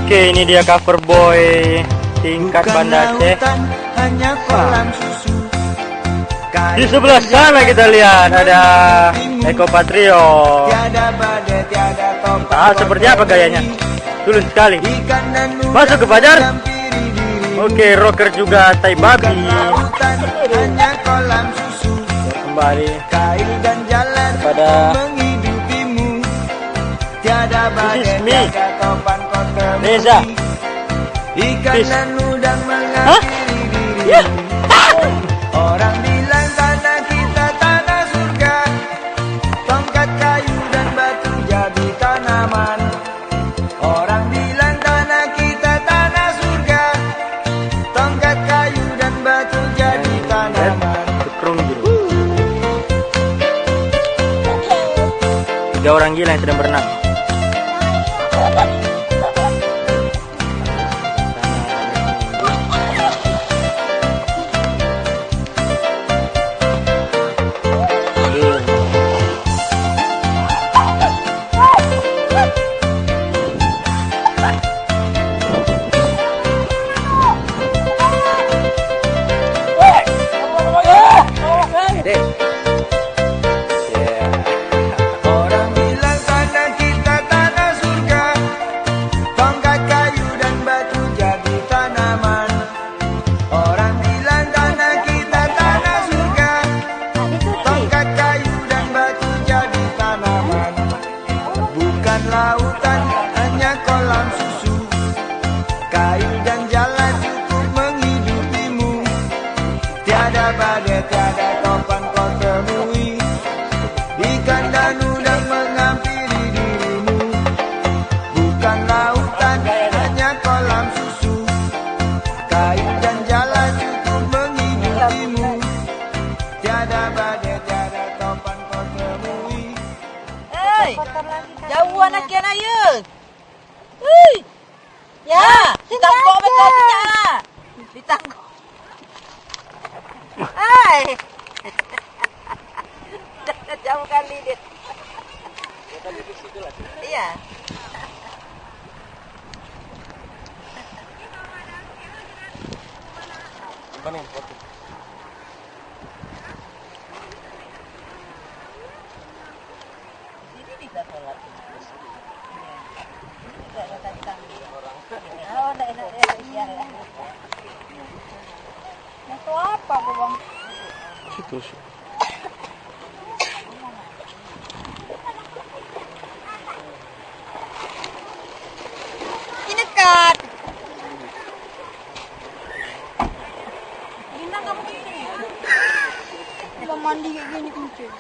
Oke, ini dia cover boy tingkat Banda Aceh. Di sebelah sana kita lihat ada Eko Patrio. Seperti apa gayanya? Tulus sekali. Masuk ke Fajar. Oke, rocker juga Tai Babi. Kembali pada Ismi Reza. Hah? Ya. Orang bilang tanah kita tanah surga, tongkat kayu dan batu jadi tanaman. Orang bilang tanah kita tanah surga, tongkat kayu dan batu jadi tanaman. Tiga orang gila yang sedang berenang. Lautan hanya kolam susu, kayu dan jalan cukup menghidupimu. Tiada badai, tiada topan kau temui, ikan dan udang menghampiri dirimu. Bukan lautan hanya kolam susu, kayu dan jalan cukup menghidupimu. Tiada badai, tiada topan kau temui. Hei, jauh anak kian ayo. Hei, ya, ditangkap betul tidak? Ditangkap. Hai, jauh kali dia. Iya. Mana yang foto? Itu apa, Bang? Situ. Ini dekat. Gimana kamu gini? Udah mandi kayak gini kucing.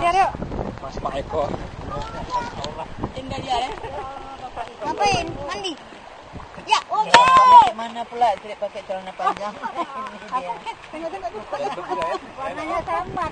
Ayo, Mas Pak Eko. tinggal dia ya. Ngapain? Mandi? Ya, oke. Mana pula tidak pakai celana panjang? Ini dia. Warnanya samar.